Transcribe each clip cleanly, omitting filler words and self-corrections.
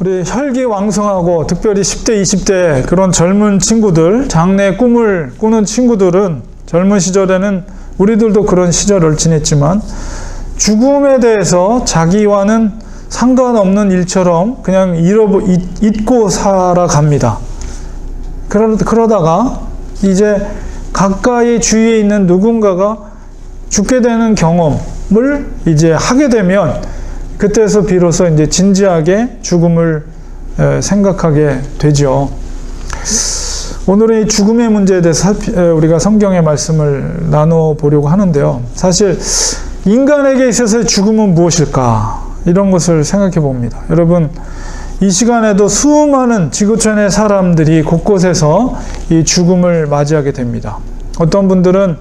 우리 혈기왕성하고 특별히 10대, 20대 그런 젊은 친구들, 장래 꿈을 꾸는 친구들은 젊은 시절에는 우리들도 그런 시절을 지냈지만 죽음에 대해서 자기와는 상관없는 일처럼 그냥 잊고 살아갑니다. 그러다가 이제 가까이 주위에 있는 누군가가 죽게 되는 경험을 이제 하게 되면 그때서 비로소 이제 진지하게 죽음을 생각하게 되죠. 오늘은 이 죽음의 문제에 대해서 우리가 성경의 말씀을 나눠보려고 하는데요. 사실 인간에게 있어서의 죽음은 무엇일까? 이런 것을 생각해 봅니다. 여러분, 이 시간에도 수많은 지구촌의 사람들이 곳곳에서 이 죽음을 맞이하게 됩니다. 어떤 분들은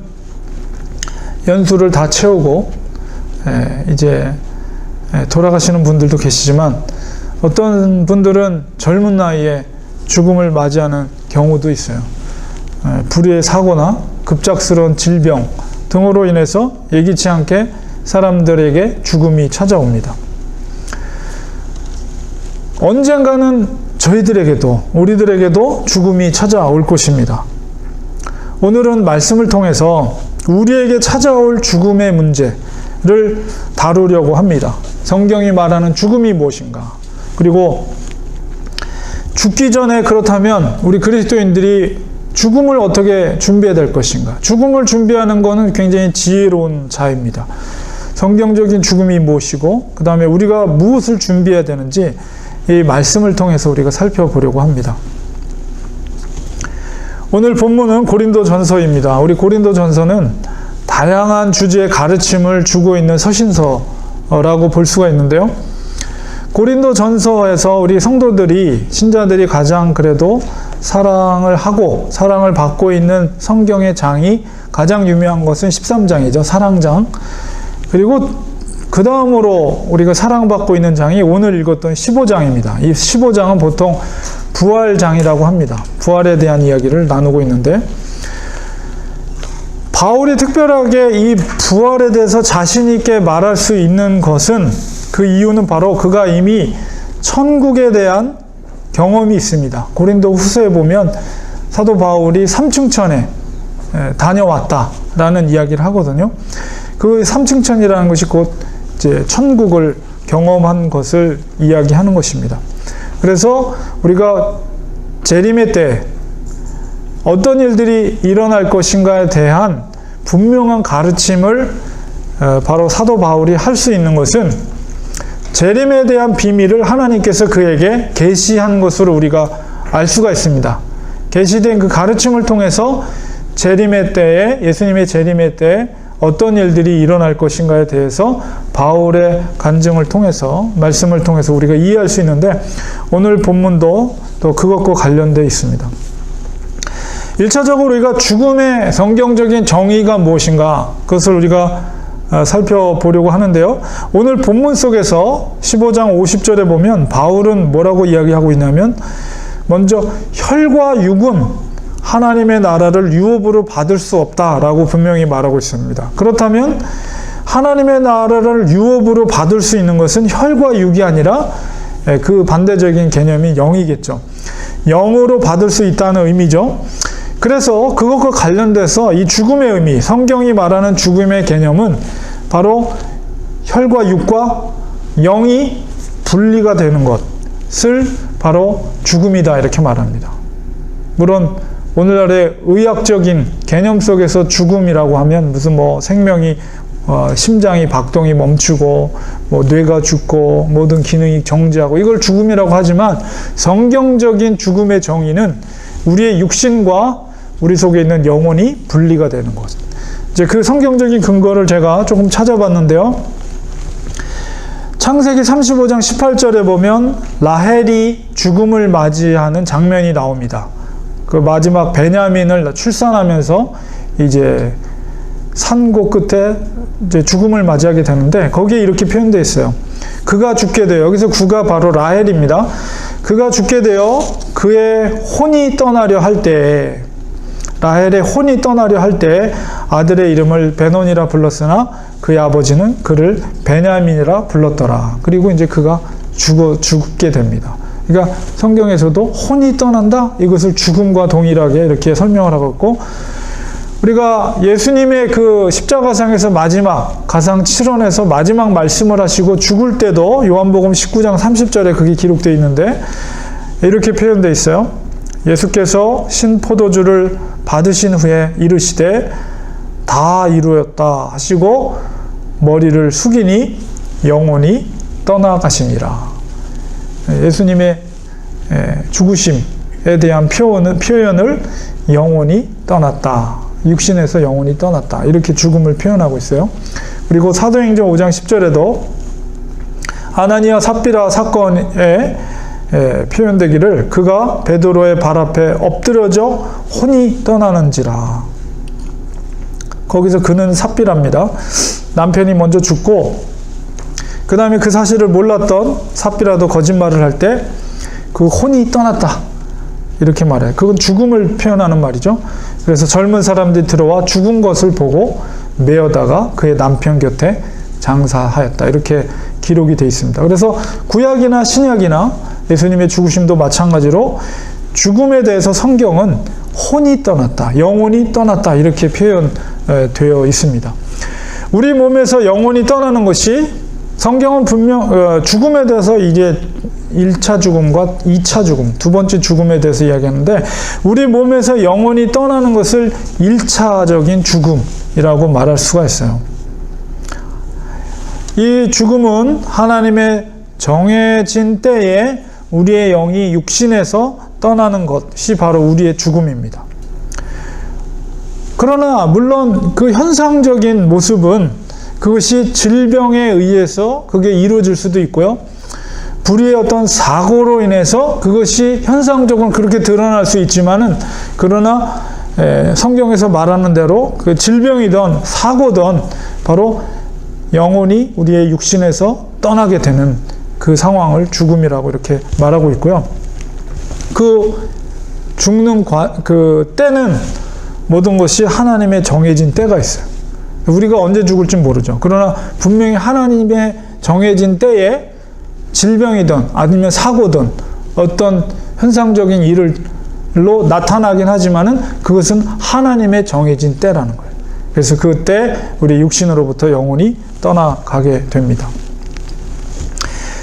연수를 다 채우고 이제 돌아가시는 분들도 계시지만 어떤 분들은 젊은 나이에 죽음을 맞이하는 경우도 있어요. 불의의 사고나 급작스러운 질병 등으로 인해서 예기치 않게 사람들에게 죽음이 찾아옵니다. 언젠가는 우리들에게도 죽음이 찾아올 것입니다. 오늘은 말씀을 통해서 우리에게 찾아올 죽음의 문제를 다루려고 합니다. 성경이 말하는 죽음이 무엇인가? 그리고 죽기 전에 그렇다면 우리 그리스도인들이 죽음을 어떻게 준비해야 될 것인가? 죽음을 준비하는 것은 굉장히 지혜로운 자입니다. 성경적인 죽음이 무엇이고 그 다음에 우리가 무엇을 준비해야 되는지 이 말씀을 통해서 우리가 살펴보려고 합니다. 오늘 본문은 고린도전서입니다. 우리 고린도전서는 다양한 주제의 가르침을 주고 있는 서신서라고 볼 수가 있는데요. 고린도전서에서 우리 성도들이, 신자들이 가장 그래도 사랑을 하고 사랑을 받고 있는 성경의 장이 가장 유명한 것은 13장이죠. 사랑장. 그리고 그 다음으로 우리가 사랑받고 있는 장이 오늘 읽었던 15장입니다. 이 15장은 보통 부활장이라고 합니다. 부활에 대한 이야기를 나누고 있는데 바울이 특별하게 이 부활에 대해서 자신 있게 말할 수 있는 것은 그 이유는 바로 그가 이미 천국에 대한 경험이 있습니다. 고린도 후서에 보면 사도 바울이 삼층천에 다녀왔다라는 이야기를 하거든요. 그 삼층천이라는 것이 곧 이제 천국을 경험한 것을 이야기하는 것입니다. 그래서 우리가 재림의 때 어떤 일들이 일어날 것인가에 대한 분명한 가르침을 바로 사도 바울이 할 수 있는 것은 재림에 대한 비밀을 하나님께서 그에게 계시한 것으로 우리가 알 수가 있습니다. 계시된 그 가르침을 통해서 재림의 때에, 예수님의 재림의 때에 어떤 일들이 일어날 것인가에 대해서 바울의 간증을 통해서, 말씀을 통해서 우리가 이해할 수 있는데 오늘 본문도 또 그것과 관련되어 있습니다. 1차적으로 우리가 죽음의 성경적인 정의가 무엇인가 그것을 우리가 살펴보려고 하는데요. 오늘 본문 속에서 15장 50절에 보면 바울은 뭐라고 이야기하고 있냐면 먼저 혈과 육은 하나님의 나라를 유업으로 받을 수 없다라고 분명히 말하고 있습니다. 그렇다면 하나님의 나라를 유업으로 받을 수 있는 것은 혈과 육이 아니라 그 반대적인 개념이 영이겠죠. 영으로 받을 수 있다는 의미죠. 그래서 그것과 관련돼서 이 죽음의 의미, 성경이 말하는 죽음의 개념은 바로 혈과 육과 영이 분리가 되는 것을 바로 죽음이다 이렇게 말합니다. 물론 오늘날의 의학적인 개념 속에서 죽음이라고 하면 무슨 생명이 심장이 박동이 멈추고 뇌가 죽고 모든 기능이 정지하고 이걸 죽음이라고 하지만 성경적인 죽음의 정의는 우리의 육신과 우리 속에 있는 영혼이 분리가 되는 것. 이제 그 성경적인 근거를 제가 조금 찾아봤는데요. 창세기 35장 18절에 보면 라헬이 죽음을 맞이하는 장면이 나옵니다. 그 마지막 베냐민을 출산하면서 이제 산고 끝에 이제 죽음을 맞이하게 되는데 거기에 이렇게 표현되어 있어요. 그가 죽게 되어, 여기서 그가 바로 라헬입니다. 그가 죽게 되어 그의 혼이 떠나려 할 때에, 라헬의 혼이 떠나려 할 때 아들의 이름을 베논이라 불렀으나 그의 아버지는 그를 베냐민이라 불렀더라. 그리고 이제 그가 죽게 됩니다. 그러니까 성경에서도 혼이 떠난다? 이것을 죽음과 동일하게 이렇게 설명을 하고 있고, 우리가 예수님의 그 십자가상에서 마지막 가상 7원에서 마지막 말씀을 하시고 죽을 때도 요한복음 19장 30절에 그게 기록되어 있는데 이렇게 표현되어 있어요. 예수께서 신포도주를 받으신 후에 이르시되 다 이루었다 하시고 머리를 숙이니 영혼이 떠나가시니라. 예수님의 죽으심에 대한 표현을 영혼이 떠났다. 육신에서 영혼이 떠났다. 이렇게 죽음을 표현하고 있어요. 그리고 사도행전 5장 10절에도 아나니아 삽비라 사건에 표현되기를 그가 베드로의 발 앞에 엎드려져 혼이 떠나는지라. 거기서 그는 삽비라입니다. 남편이 먼저 죽고 그 다음에 그 사실을 몰랐던 삽비라도 거짓말을 할 때 그 혼이 떠났다. 이렇게 말해요. 그건 죽음을 표현하는 말이죠. 그래서 젊은 사람들이 들어와 죽은 것을 보고 메어다가 그의 남편 곁에 장사하였다. 이렇게 기록이 되어 있습니다. 그래서 구약이나 신약이나 예수님의 죽으심도 마찬가지로 죽음에 대해서 성경은 혼이 떠났다, 영혼이 떠났다 이렇게 표현되어 있습니다. 우리 몸에서 영혼이 떠나는 것이 성경은 분명 죽음에 대해서 이제 1차 죽음과 2차 죽음, 두 번째 죽음에 대해서 이야기하는데 우리 몸에서 영혼이 떠나는 것을 1차적인 죽음이라고 말할 수가 있어요. 이 죽음은 하나님의 정해진 때에 우리의 영이 육신에서 떠나는 것이 바로 우리의 죽음입니다. 그러나 물론 그 현상적인 모습은 그것이 질병에 의해서 그게 이루어질 수도 있고요. 불의의 어떤 사고로 인해서 그것이 현상적으로 그렇게 드러날 수 있지만은 그러나 성경에서 말하는 대로 그 질병이든 사고든 바로 영혼이 우리의 육신에서 떠나게 되는 그 상황을 죽음이라고 이렇게 말하고 있고요. 그 죽는 그 때는 모든 것이 하나님의 정해진 때가 있어요. 우리가 언제 죽을지 모르죠. 그러나 분명히 하나님의 정해진 때에 질병이든 아니면 사고든 어떤 현상적인 일로 나타나긴 하지만은 그것은 하나님의 정해진 때라는 거예요. 그래서 그때 우리 육신으로부터 영혼이 떠나가게 됩니다.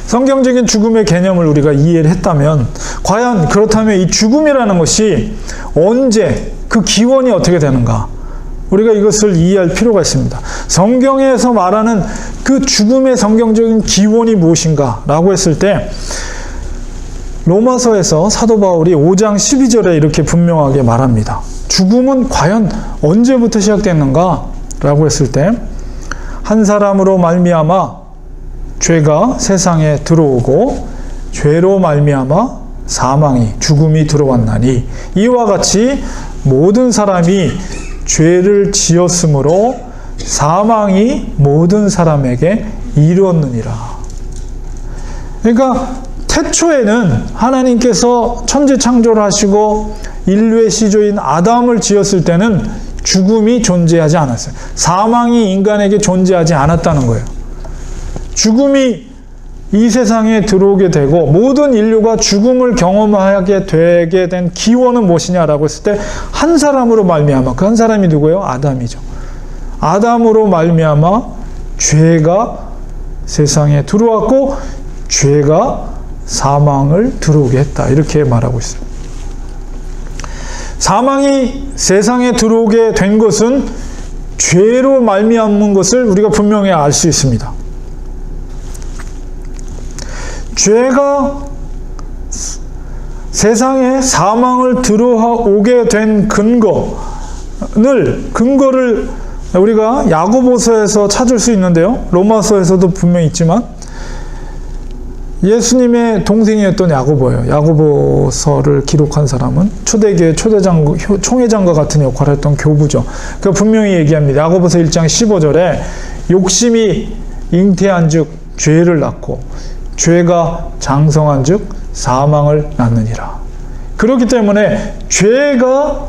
성경적인 죽음의 개념을 우리가 이해를 했다면 과연 그렇다면 이 죽음이라는 것이 언제 그 기원이 어떻게 되는가? 우리가 이것을 이해할 필요가 있습니다. 성경에서 말하는 그 죽음의 성경적인 기원이 무엇인가? 라고 했을 때 로마서에서 사도 바울이 5장 12절에 이렇게 분명하게 말합니다. 죽음은 과연 언제부터 시작됐는가? 라고 했을 때 한 사람으로 말미암아 죄가 세상에 들어오고 죄로 말미암아 사망이 죽음이 들어왔나니 이와 같이 모든 사람이 죄를 지었으므로 사망이 모든 사람에게 이르렀느니라. 그러니까 태초에는 하나님께서 천지 창조를 하시고 인류의 시조인 아담을 지었을 때는 죽음이 존재하지 않았어요. 사망이 인간에게 존재하지 않았다는 거예요. 죽음이 이 세상에 들어오게 되고 모든 인류가 죽음을 경험하게 되게 된 기원은 무엇이냐라고 했을 때 한 사람으로 말미암아, 그 한 사람이 누구예요? 아담이죠. 아담으로 말미암아 죄가 세상에 들어왔고 죄가 사망을 들어오게 했다. 이렇게 말하고 있어요. 사망이 세상에 들어오게 된 것은 죄로 말미암은 것을 우리가 분명히 알 수 있습니다. 죄가 세상에 사망을 들어오게 된 근거를 우리가 야고보서에서 찾을 수 있는데요. 로마서에서도 분명히 있지만 예수님의 동생이었던 야고보예요. 야고보서를 기록한 사람은 초대교회 총회장과 같은 역할을 했던 교부죠. 그 분명히 얘기합니다. 야고보서 1장 15절에 욕심이 잉태한 즉 죄를 낳고 죄가 장성한 즉 사망을 낳느니라. 그렇기 때문에 죄가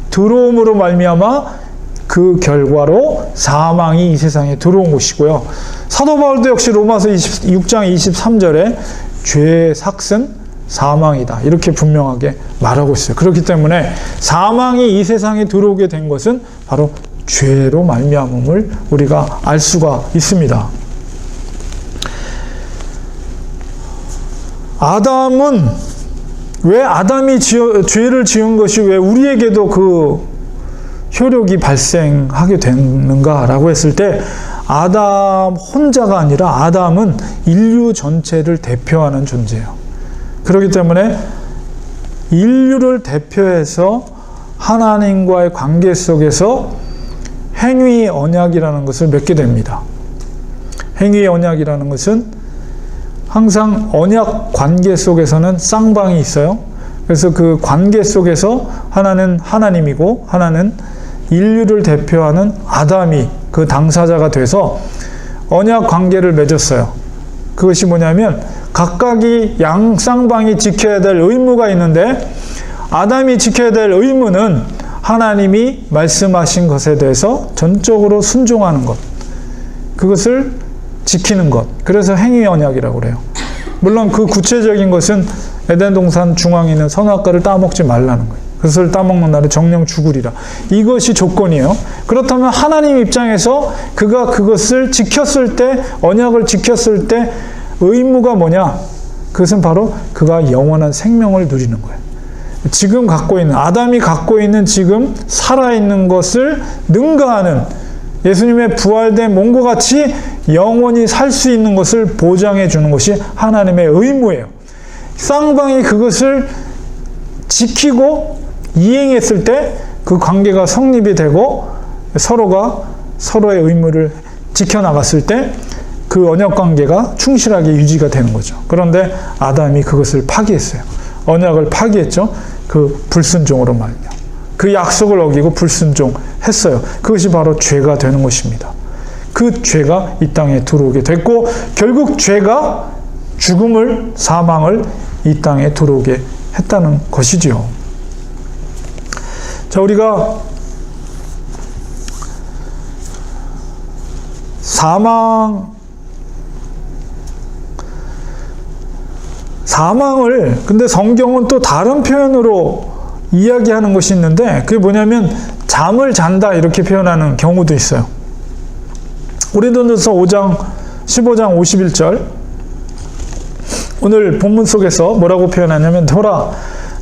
들어옴으로 말미암아 그 결과로 사망이 이 세상에 들어온 것이고요. 사도 바울도 역시 로마서 6장 23절에 죄의 삭은 사망이다. 이렇게 분명하게 말하고 있어요. 그렇기 때문에 사망이 이 세상에 들어오게 된 것은 바로 죄로 말미암음을 우리가 알 수가 있습니다. 아담은 왜 아담이 죄를 지은 것이 왜 우리에게도 그 효력이 발생하게 되는가라고 했을 때 아담 혼자가 아니라 아담은 인류 전체를 대표하는 존재예요. 그렇기 때문에 인류를 대표해서 하나님과의 관계 속에서 행위의 언약이라는 것을 맺게 됩니다. 행위의 언약이라는 것은 항상 언약 관계 속에서는 쌍방이 있어요. 그래서 그 관계 속에서 하나는 하나님이고 하나는 인류를 대표하는 아담이 그 당사자가 돼서 언약 관계를 맺었어요. 그것이 뭐냐면 각각이 쌍방이 지켜야 될 의무가 있는데 아담이 지켜야 될 의무는 하나님이 말씀하신 것에 대해서 전적으로 순종하는 것, 그것을 지키는 것. 그래서 행위 언약이라고 그래요. 물론 그 구체적인 것은 에덴 동산 중앙에 있는 선악과를 따먹지 말라는 거예요. 그것을 따먹는 날에 정령 죽으리라. 이것이 조건이에요. 그렇다면 하나님 입장에서 그가 그것을 지켰을 때, 언약을 지켰을 때 의무가 뭐냐? 그것은 바로 그가 영원한 생명을 누리는 거예요. 지금 갖고 있는, 아담이 갖고 있는 지금 살아있는 것을 능가하는 예수님의 부활된 몸과 같이 영원히 살 수 있는 것을 보장해 주는 것이 하나님의 의무예요. 쌍방이 그것을 지키고 이행했을 때 그 관계가 성립이 되고 서로가 서로의 의무를 지켜나갔을 때 그 언약 관계가 충실하게 유지가 되는 거죠. 그런데 아담이 그것을 파기했어요. 언약을 파기했죠. 그 불순종으로 말이야. 그 약속을 어기고 불순종했어요. 그것이 바로 죄가 되는 것입니다. 그 죄가 이 땅에 들어오게 됐고 결국 죄가 죽음을, 사망을 이 땅에 들어오게 했다는 것이지요. 자, 우리가 사망을 근데 성경은 또 다른 표현으로 이야기하는 것이 있는데 그게 뭐냐면 잠을 잔다 이렇게 표현하는 경우도 있어요. 고린도전서 5장 15장 51절 오늘 본문 속에서 뭐라고 표현하냐면 보라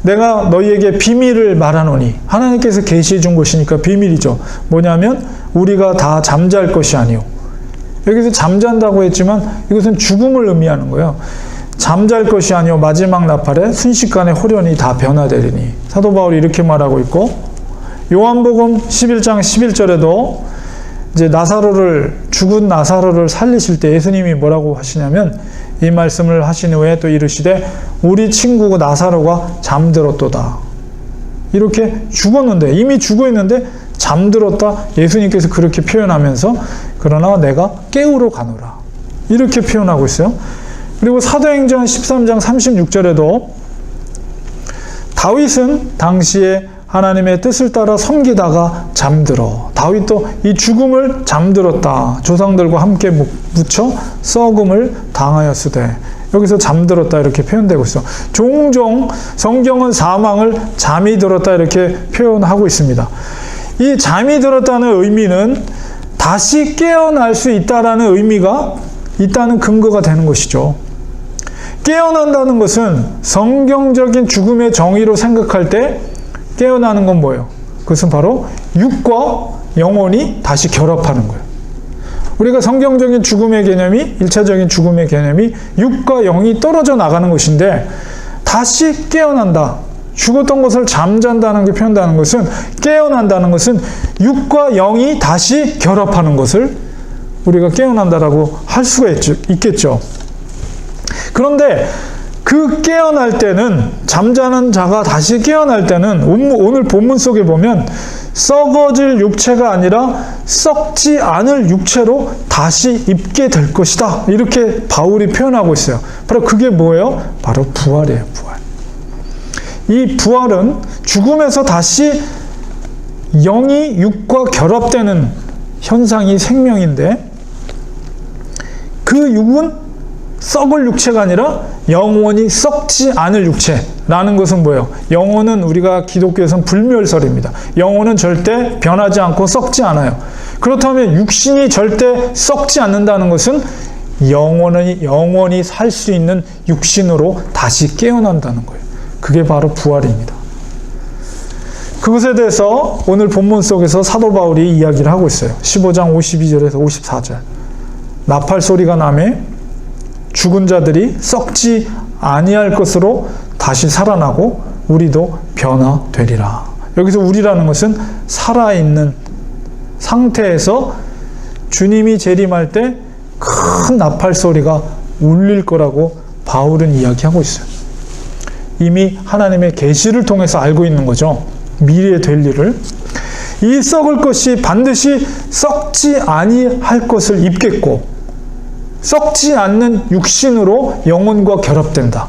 내가 너희에게 비밀을 말하노니 하나님께서 계시해 준 것이니까 비밀이죠. 뭐냐면 우리가 다 잠잘 것이 아니오. 여기서 잠잔다고 했지만 이것은 죽음을 의미하는 거예요. 잠잘 것이 아니오 마지막 나팔에 순식간에 호련히 다 변화되리니 사도 바울이 이렇게 말하고 있고 요한복음 11장 11절에도 이제 죽은 나사로를 살리실 때 예수님이 뭐라고 하시냐면 이 말씀을 하신 후에 또 이르시되 우리 친구 나사로가 잠들었도다. 이렇게 죽었는데 이미 죽어 있는데 잠들었다. 예수님께서 그렇게 표현하면서 그러나 내가 깨우러 가노라. 이렇게 표현하고 있어요. 그리고 사도행전 13장 36절에도 다윗은 당시에 하나님의 뜻을 따라 섬기다가 잠들어. 다윗도 이 죽음을 잠들었다. 조상들과 함께 묻혀 썩음을 당하였으되. 여기서 잠들었다 이렇게 표현되고 있어. 종종 성경은 사망을 잠이 들었다 이렇게 표현하고 있습니다. 이 잠이 들었다는 의미는 다시 깨어날 수 있다라는 의미가 있다는 근거가 되는 것이죠. 깨어난다는 것은 성경적인 죽음의 정의로 생각할 때 깨어나는 건 뭐예요? 그것은 바로 육과 영혼이 다시 결합하는 거예요. 우리가 성경적인 죽음의 개념이, 일차적인 죽음의 개념이 육과 영이 떨어져 나가는 것인데 다시 깨어난다. 죽었던 것을 잠잔다는 게 표현되는 것은 깨어난다는 것은 육과 영이 다시 결합하는 것을 우리가 깨어난다라고 할 수가 있겠죠. 그런데 그 깨어날 때는 잠자는 자가 다시 깨어날 때는 오늘 본문 속에 보면 썩어질 육체가 아니라 썩지 않을 육체로 다시 입게 될 것이다. 이렇게 바울이 표현하고 있어요. 바로 그게 뭐예요? 바로 부활이에요. 부활. 이 부활은 죽음에서 다시 영이 육과 결합되는 현상이 생명인데 그 육은 썩을 육체가 아니라 영원히 썩지 않을 육체라는 것은 뭐예요? 영혼은 우리가 기독교에서는 불멸설입니다. 영혼은 절대 변하지 않고 썩지 않아요. 그렇다면 육신이 절대 썩지 않는다는 것은 영원히 살 수 있는 육신으로 다시 깨어난다는 거예요. 그게 바로 부활입니다. 그것에 대해서 오늘 본문 속에서 사도 바울이 이야기를 하고 있어요. 15장 52절에서 54절. 나팔 소리가 나매 죽은 자들이 썩지 아니할 것으로 다시 살아나고 우리도 변화되리라. 여기서 우리라는 것은 살아있는 상태에서 주님이 재림할 때 큰 나팔 소리가 울릴 거라고 바울은 이야기하고 있어요. 이미 하나님의 계시를 통해서 알고 있는 거죠. 미래에 될 일을. 이 썩을 것이 반드시 썩지 아니할 것을 입겠고 썩지 않는 육신으로 영혼과 결합된다.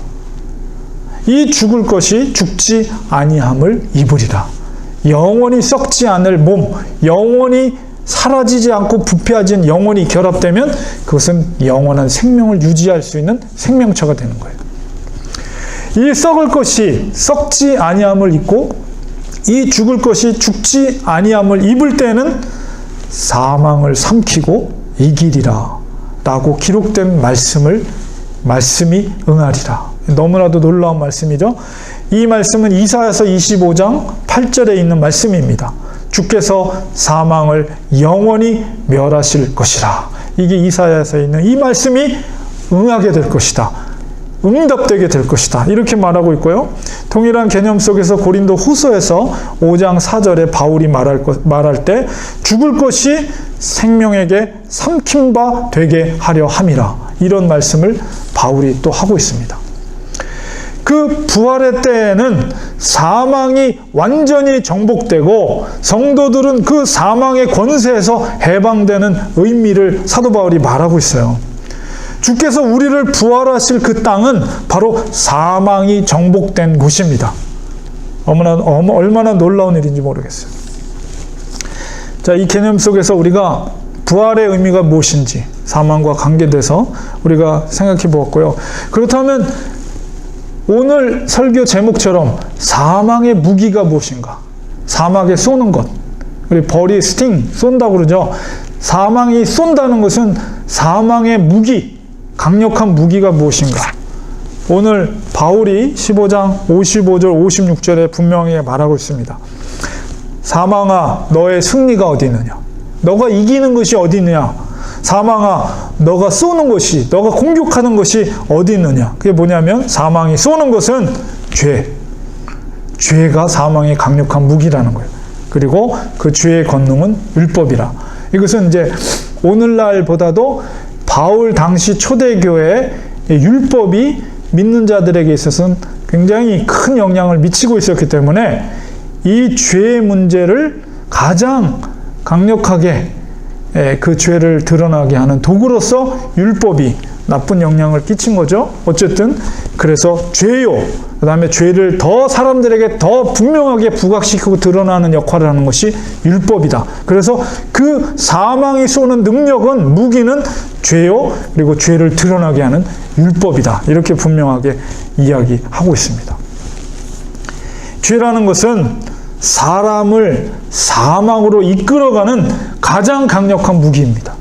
이 죽을 것이 죽지 아니함을 입으리라. 영원히 썩지 않을 몸, 영원히 사라지지 않고 부패하지 않은 영혼이 결합되면 그것은 영원한 생명을 유지할 수 있는 생명체가 되는 거예요. 이 썩을 것이 썩지 아니함을 입고 이 죽을 것이 죽지 아니함을 입을 때는 사망을 삼키고 이기리라 라고 기록된 말씀이 응하리라. 너무나도 놀라운 말씀이죠. 이 말씀은 이사야서 25장 8절에 있는 말씀입니다. 주께서 사망을 영원히 멸하실 것이라. 이게 이사야서에 있는 이 말씀이 응하게 될 것이다. 응답되게 될 것이다. 이렇게 말하고 있고요. 동일한 개념 속에서 고린도 후서에서 5장 4절에 바울이 말할 때 죽을 것이 생명에게 삼킨 바 되게 하려 함이라. 이런 말씀을 바울이 또 하고 있습니다. 그 부활의 때에는 사망이 완전히 정복되고 성도들은 그 사망의 권세에서 해방되는 의미를 사도 바울이 말하고 있어요. 주께서 우리를 부활하실 그 땅은 바로 사망이 정복된 곳입니다. 얼마나 놀라운 일인지 모르겠어요. 자, 이 개념 속에서 우리가 부활의 의미가 무엇인지 사망과 관계돼서 우리가 생각해 보았고요. 그렇다면 오늘 설교 제목처럼 사망의 무기가 무엇인가? 사망에 쏘는 것. 우리 벌이 쏜다고 그러죠. 사망이 쏜다는 것은 사망의 무기, 강력한 무기가 무엇인가? 오늘 바울이 15장 55절 56절에 분명히 말하고 있습니다. 사망아 너의 승리가 어디 있느냐? 너가 이기는 것이 어디 있느냐? 사망아 너가 쏘는 것이, 너가 공격하는 것이 어디 있느냐? 그게 뭐냐면 사망이 쏘는 것은 죄가 사망의 강력한 무기라는 거예요. 그리고 그 죄의 권능은 율법이라. 이것은 이제 오늘날보다도 바울 당시 초대교회의 율법이 믿는 자들에게 있어서는 굉장히 큰 영향을 미치고 있었기 때문에 이 죄의 문제를 가장 강력하게 그 죄를 드러나게 하는 도구로서 율법이 나쁜 영향을 끼친 거죠. 어쨌든 그래서 죄요, 그 다음에 죄를 더 사람들에게 더 분명하게 부각시키고 드러나는 역할을 하는 것이 율법이다. 그래서 그 사망이 쏘는 능력은, 무기는 죄요, 그리고 죄를 드러나게 하는 율법이다. 이렇게 분명하게 이야기하고 있습니다. 죄라는 것은 사람을 사망으로 이끌어가는 가장 강력한 무기입니다.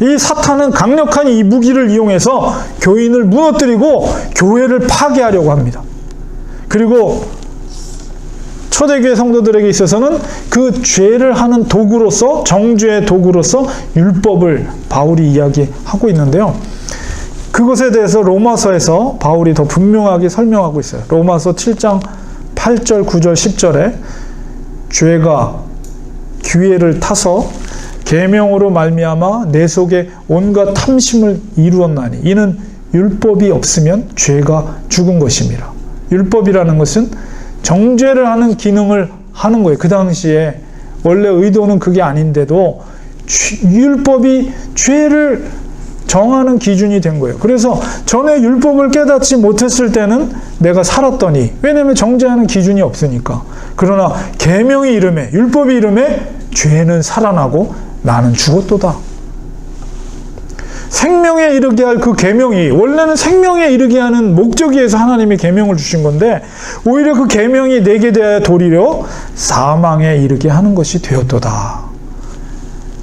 이 사탄은 강력한 이 무기를 이용해서 교인을 무너뜨리고 교회를 파괴하려고 합니다. 그리고 초대교회 성도들에게 있어서는 그 죄를 하는 도구로서, 정죄의 도구로서 율법을 바울이 이야기하고 있는데요. 그것에 대해서 로마서에서 바울이 더 분명하게 설명하고 있어요. 로마서 7장 8절, 9절, 10절에 죄가 기회를 타서 계명으로 말미암아 내 속에 온갖 탐심을 이루었나니 이는 율법이 없으면 죄가 죽은 것입니다. 율법이라는 것은 정죄를 하는 기능을 하는 거예요. 그 당시에 원래 의도는 그게 아닌데도 율법이 죄를 정하는 기준이 된 거예요. 그래서 전에 율법을 깨닫지 못했을 때는 내가 살았더니, 왜냐하면 정죄하는 기준이 없으니까. 그러나 계명이 이름에, 율법이 이름에 죄는 살아나고 나는 죽었도다. 생명에 이르게 할 그 계명이 원래는 생명에 이르게 하는 목적에 의해서 하나님이 계명을 주신 건데 오히려 그 계명이 내게 대하여 도리려 사망에 이르게 하는 것이 되었도다.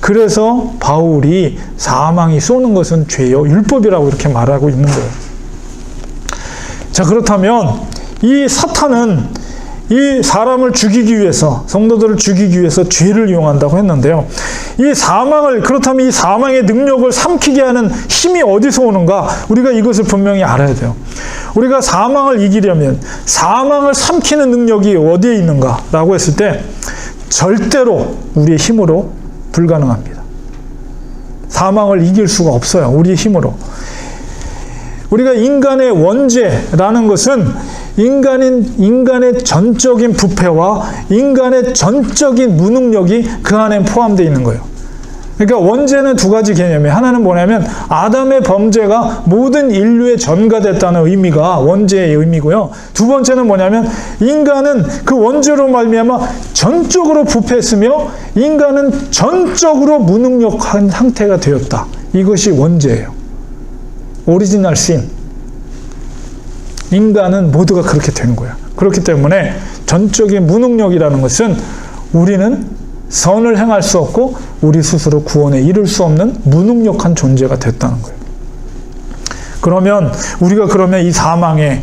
그래서 바울이 사망이 쏘는 것은 죄요 율법이라고 이렇게 말하고 있는 거예요. 자, 그렇다면 이 사탄은 이 사람을 죽이기 위해서, 성도들을 죽이기 위해서 죄를 이용한다고 했는데요. 이 사망을, 그렇다면 이 사망의 능력을 삼키게 하는 힘이 어디서 오는가? 우리가 이것을 분명히 알아야 돼요. 우리가 사망을 이기려면 사망을 삼키는 능력이 어디에 있는가? 라고 했을 때 절대로 우리의 힘으로 불가능합니다. 사망을 이길 수가 없어요. 우리의 힘으로. 우리가 인간의 원죄라는 것은 인간의 전적인 부패와 인간의 전적인 무능력이 그 안에 포함되어 있는 거예요. 그러니까 원죄는 두 가지 개념이에요. 하나는 뭐냐면 아담의 범죄가 모든 인류에 전가됐다는 의미가 원죄의 의미고요. 두 번째는 뭐냐면 인간은 그 원죄로 말미암아 전적으로 부패했으며 인간은 전적으로 무능력한 상태가 되었다. 이것이 원죄예요. 오리지널 신. 인간은 모두가 그렇게 된 거야. 그렇기 때문에 전적인 무능력이라는 것은 우리는 선을 행할 수 없고 우리 스스로 구원에 이를 수 없는 무능력한 존재가 됐다는 거예요. 그러면 우리가 이 사망의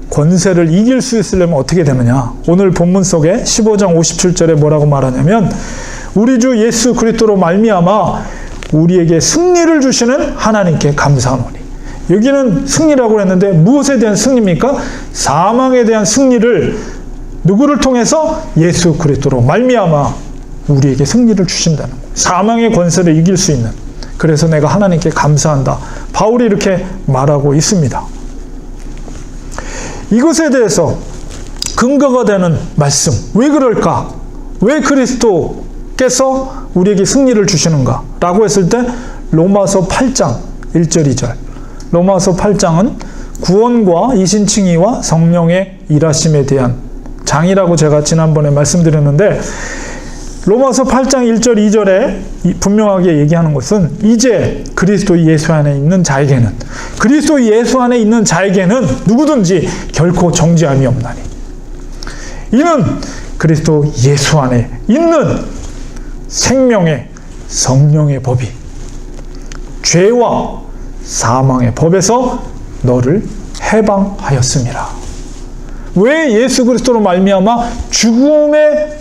권세를 이길 수 있으려면 어떻게 되느냐? 오늘 본문 속에 15장 57절에 뭐라고 말하냐면 우리 주 예수 그리스도로 말미암아 우리에게 승리를 주시는 하나님께 감사하노니. 여기는 승리라고 했는데 무엇에 대한 승리입니까? 사망에 대한 승리를 누구를 통해서? 예수 그리스도로 말미암아 우리에게 승리를 주신다는 거예요. 사망의 권세를 이길 수 있는. 그래서 내가 하나님께 감사한다. 바울이 이렇게 말하고 있습니다. 이것에 대해서 근거가 되는 말씀. 왜 그럴까? 왜 그리스도께서 우리에게 승리를 주시는가? 라고 했을 때 로마서 8장 1절 2절. 로마서 8장은 구원과 이신칭의와 성령의 일하심에 대한 장이라고 제가 지난번에 말씀드렸는데 로마서 8장 1절 2절에 분명하게 얘기하는 것은 이제 그리스도 예수 안에 있는 자에게는 그리스도 예수 안에 있는 자에게는 누구든지 결코 정죄함이 없나니 이는 그리스도 예수 안에 있는 생명의 성령의 법이 죄와 사망의 법에서 너를 해방하였음이라. 왜 예수 그리스도로 말미암아 죽음의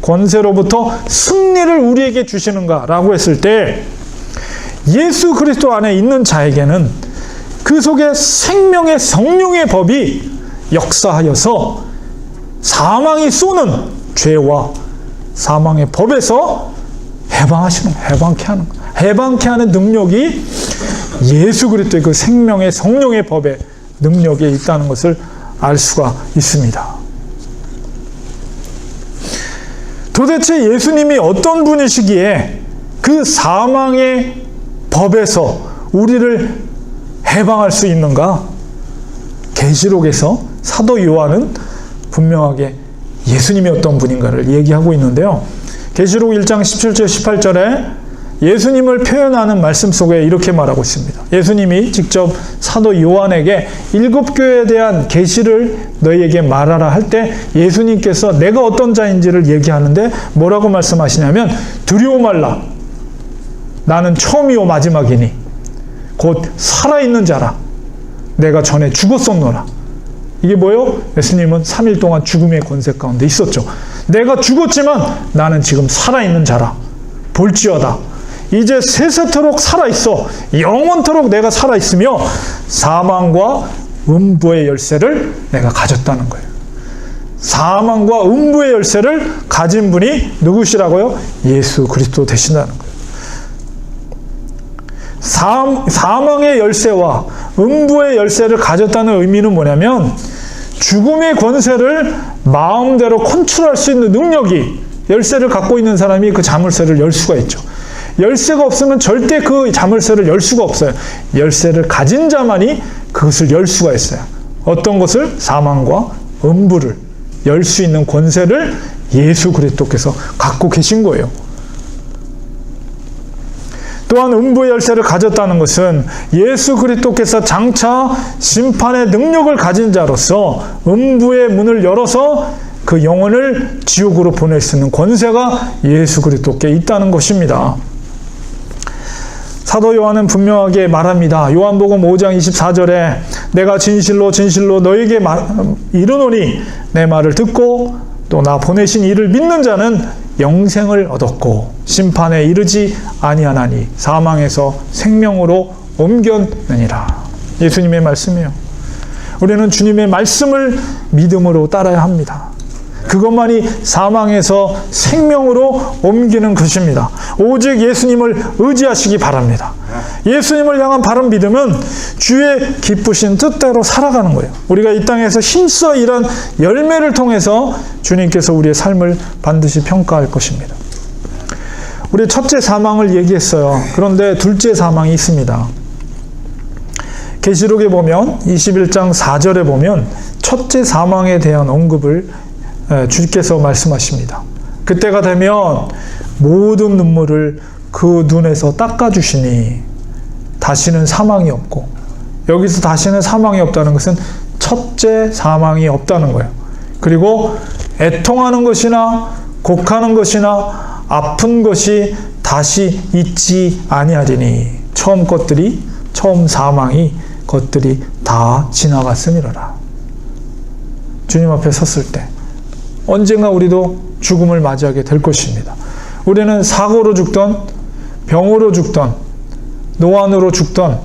권세로부터 승리를 우리에게 주시는가라고 했을 때 예수 그리스도 안에 있는 자에게는 그 속에 생명의 성령의 법이 역사하여서 사망이 쏘는 죄와 사망의 법에서 해방케 하는 능력이 예수 그리스도의 그 생명의 성령의 법의 능력에 있다는 것을 알 수가 있습니다. 도대체 예수님이 어떤 분이시기에 그 사망의 법에서 우리를 해방할 수 있는가? 계시록에서 사도 요한은 분명하게 예수님이 어떤 분인가를 얘기하고 있는데요. 계시록 1장 17절 18절에 예수님을 표현하는 말씀 속에 이렇게 말하고 있습니다. 예수님이 직접 사도 요한에게 7교회에 대한 계시를 너희에게 말하라 할 때 예수님께서 내가 어떤 자인지를 얘기하는데 뭐라고 말씀하시냐면 두려워 말라. 나는 처음이요 마지막이니 곧 살아있는 자라. 내가 전에 죽었었노라. 이게 뭐예요? 예수님은 3일 동안 죽음의 권세 가운데 있었죠. 내가 죽었지만 나는 지금 살아있는 자라. 볼지어다. 이제 세세토록 살아있어. 영원토록 내가 살아있으며 사망과 음부의 열쇠를 내가 가졌다는 거예요. 사망과 음부의 열쇠를 가진 분이 누구시라고요? 예수 그리스도 되신다는 거예요. 사망의 열쇠와 음부의 열쇠를 가졌다는 의미는 뭐냐면 죽음의 권세를 마음대로 컨트롤할 수 있는 능력이 열쇠를 갖고 있는 사람이 그 자물쇠를 열 수가 있죠. 열쇠가 없으면 절대 그 자물쇠를 열 수가 없어요. 열쇠를 가진 자만이 그것을 열 수가 있어요. 어떤 것을? 사망과 음부를 열 수 있는 권세를 예수 그리스도께서 갖고 계신 거예요. 또한 음부의 열쇠를 가졌다는 것은 예수 그리스도께서 장차 심판의 능력을 가진 자로서 음부의 문을 열어서 그 영혼을 지옥으로 보낼 수 있는 권세가 예수 그리스도께 있다는 것입니다. 사도 요한은 분명하게 말합니다. 요한복음 5장 24절에 내가 진실로 진실로 너에게 이르노니 내 말을 듣고 또 나 보내신 이를 믿는 자는 영생을 얻었고 심판에 이르지 아니하나니 사망에서 생명으로 옮겼느니라. 예수님의 말씀이에요. 우리는 주님의 말씀을 믿음으로 따라야 합니다. 그것만이 사망에서 생명으로 옮기는 것입니다. 오직 예수님을 의지하시기 바랍니다. 예수님을 향한 바른 믿음은 주의 기쁘신 뜻대로 살아가는 거예요. 우리가 이 땅에서 힘써 일한 열매를 통해서 주님께서 우리의 삶을 반드시 평가할 것입니다. 우리 첫째 사망을 얘기했어요. 그런데 둘째 사망이 있습니다. 계시록에 보면 21장 4절에 보면 첫째 사망에 대한 언급을 주께서 말씀하십니다. 그때가 되면 모든 눈물을 그 눈에서 닦아주시니 다시는 사망이 없고, 여기서 다시는 사망이 없다는 것은 첫째 사망이 없다는 거예요. 그리고 애통하는 것이나 곡하는 것이나 아픈 것이 다시 있지 아니하리니 처음 사망이 것들이 다 지나갔으니라. 주님 앞에 섰을 때 언젠가 우리도 죽음을 맞이하게 될 것입니다. 우리는 사고로 죽던, 병으로 죽던, 노안으로 죽던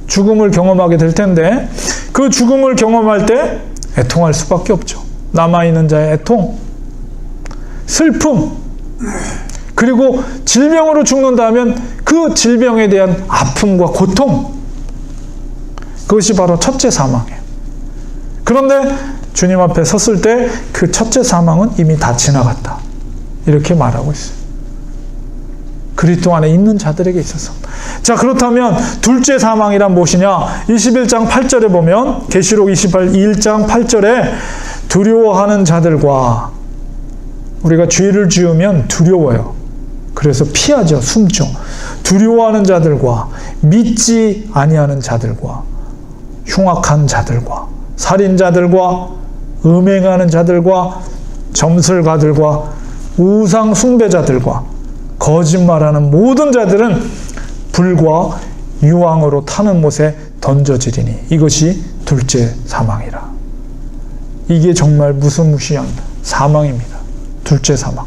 죽음을 경험하게 될 텐데 그 죽음을 경험할 때 애통할 수밖에 없죠. 남아있는 자의 애통, 슬픔, 그리고 질병으로 죽는다면 그 질병에 대한 아픔과 고통, 그것이 바로 첫째 사망이에요. 그런데 주님 앞에 섰을 때 그 첫째 사망은 이미 다 지나갔다. 이렇게 말하고 있어요. 그리스도 안에 있는 자들에게 있어서. 자, 그렇다면 둘째 사망이란 무엇이냐? 21장 8절에 보면 계시록 21장 8절에 두려워하는 자들과, 우리가 죄를 지으면 두려워요. 그래서 피하죠. 숨죠. 두려워하는 자들과 믿지 아니하는 자들과 흉악한 자들과 살인자들과 음행하는 자들과 점술가들과 우상 숭배자들과 거짓말하는 모든 자들은 불과 유황으로 타는 못에 던져지리니 이것이 둘째 사망이라. 이게 정말 무시무시한 사망입니다. 둘째 사망.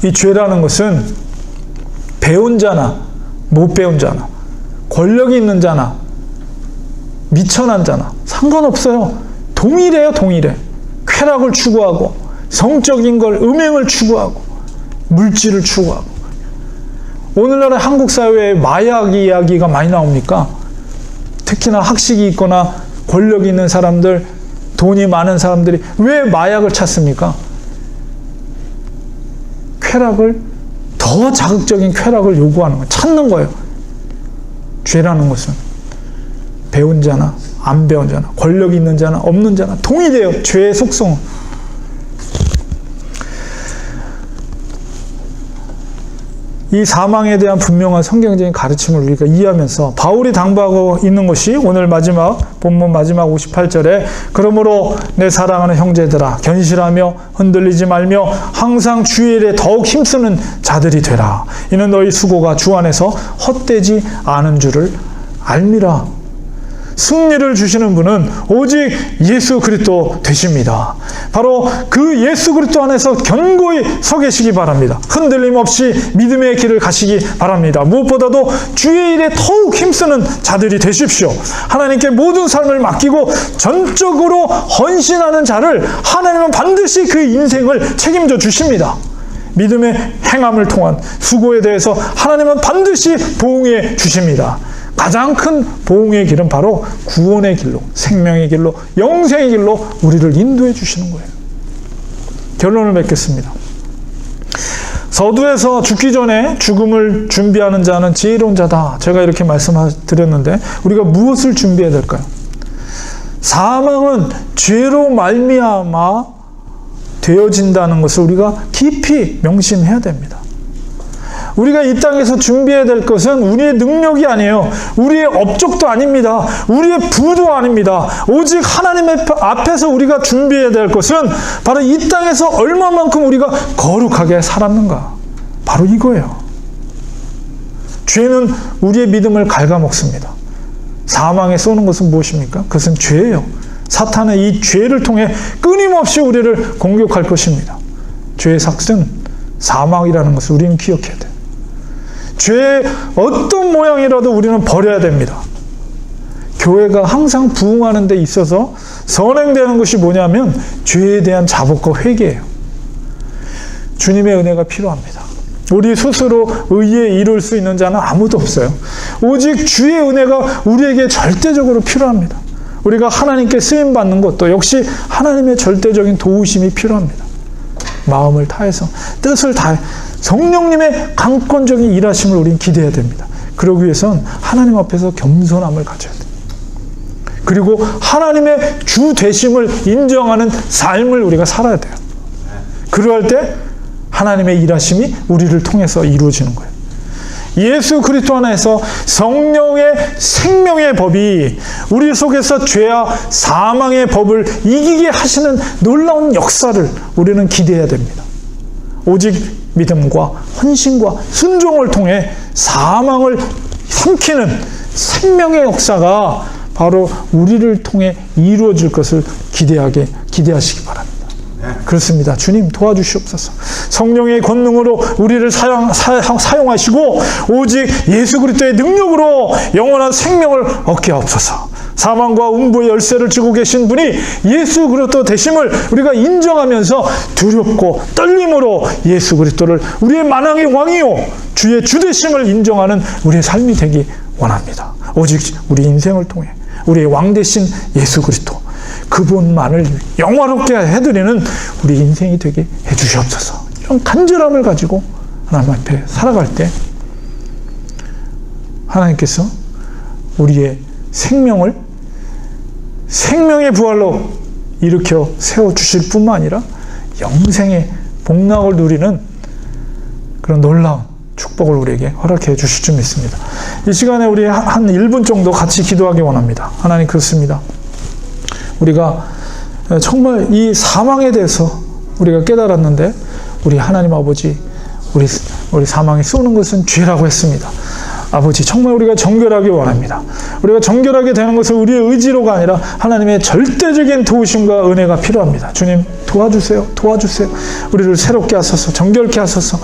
이 죄라는 것은 배운 자나 못 배운 자나 권력이 있는 자나 미천한 자나 상관없어요. 동일해요. 동일해. 쾌락을 추구하고 성적인 걸, 음행을 추구하고 물질을 추구하고. 오늘날의 한국 사회에 마약 이야기가 많이 나옵니까? 특히나 학식이 있거나 권력이 있는 사람들, 돈이 많은 사람들이 왜 마약을 찾습니까? 쾌락을, 더 자극적인 쾌락을 요구하는 거예요. 찾는 거예요. 죄라는 것은 배운 자나 안 배운 자나 권력이 있는 자나 없는 자나 동일해요. 죄의 속성. 이 사망에 대한 분명한 성경적인 가르침을 우리가 이해하면서 바울이 당부하고 있는 것이 오늘 본문 마지막 58절에 그러므로 내 사랑하는 형제들아 견실하며 흔들리지 말며 항상 주의 일에 더욱 힘쓰는 자들이 되라. 이는 너희 수고가 주 안에서 헛되지 않은 줄을 알미라. 승리를 주시는 분은 오직 예수 그리스도 되십니다. 바로 그 예수 그리스도 안에서 견고히 서 계시기 바랍니다. 흔들림 없이 믿음의 길을 가시기 바랍니다. 무엇보다도 주의 일에 더욱 힘쓰는 자들이 되십시오. 하나님께 모든 삶을 맡기고 전적으로 헌신하는 자를 하나님은 반드시 그 인생을 책임져 주십니다. 믿음의 행함을 통한 수고에 대해서 하나님은 반드시 보응해 주십니다. 가장 큰 보응의 길은 바로 구원의 길로, 생명의 길로, 영생의 길로 우리를 인도해 주시는 거예요. 결론을 맺겠습니다. 서두에서 죽기 전에 죽음을 준비하는 자는 지혜로운 자다. 제가 이렇게 말씀드렸는데 우리가 무엇을 준비해야 될까요? 사망은 죄로 말미암아 되어진다는 것을 우리가 깊이 명심해야 됩니다. 우리가 이 땅에서 준비해야 될 것은 우리의 능력이 아니에요. 우리의 업적도 아닙니다. 우리의 부도 아닙니다. 오직 하나님의 앞에서 우리가 준비해야 될 것은 바로 이 땅에서 얼마만큼 우리가 거룩하게 살았는가. 바로 이거예요. 죄는 우리의 믿음을 갉아먹습니다. 사망에 쏘는 것은 무엇입니까? 그것은 죄예요. 사탄은 이 죄를 통해 끊임없이 우리를 공격할 것입니다. 죄의 삭은 사망이라는 것을 우리는 기억해야 돼요. 죄의 어떤 모양이라도 우리는 버려야 됩니다. 교회가 항상 부흥하는 데 있어서 선행되는 것이 뭐냐면 죄에 대한 자복과 회개예요. 주님의 은혜가 필요합니다. 우리 스스로 의에 이룰 수 있는 자는 아무도 없어요. 오직 주의 은혜가 우리에게 절대적으로 필요합니다. 우리가 하나님께 쓰임받는 것도 역시 하나님의 절대적인 도우심이 필요합니다. 마음을 다해서, 뜻을 다해 성령님의 강권적인 일하심을 우리는 기대해야 됩니다. 그러기 위해선 하나님 앞에서 겸손함을 가져야 돼요. 그리고 하나님의 주 되심을 인정하는 삶을 우리가 살아야 돼요. 그럴 때 하나님의 일하심이 우리를 통해서 이루어지는 거예요. 예수 그리스도 안에서 성령의 생명의 법이 우리 속에서 죄와 사망의 법을 이기게 하시는 놀라운 역사를 우리는 기대해야 됩니다. 오직 믿음과 헌신과 순종을 통해 사망을 삼키는 생명의 역사가 바로 우리를 통해 이루어질 것을 기대하시기 바랍니다. 그렇습니다. 주님 도와주시옵소서. 성령의 권능으로 우리를 사용하시고 오직 예수 그리스도의 능력으로 영원한 생명을 얻게 하옵소서. 사망과 음부의 열쇠를 쥐고 계신 분이 예수 그리스도 되심을 우리가 인정하면서 두렵고 떨림으로 예수 그리스도를 우리의 만왕의 왕이요 주의 주 되심을 인정하는 우리의 삶이 되기 원합니다. 오직 우리 인생을 통해 우리의 왕 되신 예수 그리스도 그분만을 영화롭게 해드리는 우리 인생이 되게 해주시옵소서. 이런 간절함을 가지고 하나님 앞에 살아갈 때 하나님께서 우리의 생명을 생명의 부활로 일으켜 세워주실 뿐만 아니라 영생의 복락을 누리는 그런 놀라운 축복을 우리에게 허락해 주실 줄 믿습니다. 이 시간에 우리 한 1분 정도 같이 기도하기 원합니다. 하나님 그렇습니다. 우리가 정말 이 사망에 대해서 우리가 깨달았는데 우리 하나님 아버지 우리 사망에 쏘는 것은 죄라고 했습니다. 아버지 정말 우리가 정결하기 원합니다. 우리가 정결하게 되는 것은 우리의 의지로가 아니라 하나님의 절대적인 도우심과 은혜가 필요합니다. 주님 도와주세요. 우리를 새롭게 하소서, 정결케 하소서.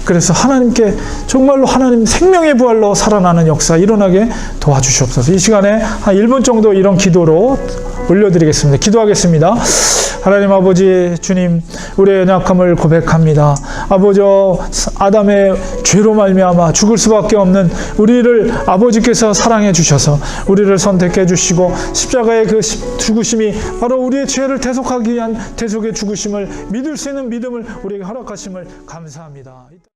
그래서 하나님께 정말로 하나님 생명의 부활로 살아나는 역사 일어나게 도와주시옵소서. 이 시간에 한 1분 정도 이런 기도로 올려드리겠습니다. 기도하겠습니다. 하나님 아버지 주님 우리의 연약함을 고백합니다. 아버지 아담의 죄로 말미암아 죽을 수밖에 없는 우리를 아버지께서 사랑해 주셔서 우리를 선택해 주시고 십자가의 그 죽으심이 바로 우리의 죄를 대속하기 위한 대속의 죽으심을 믿을 수 있는 믿음을 우리에게 허락하심을 감사합니다.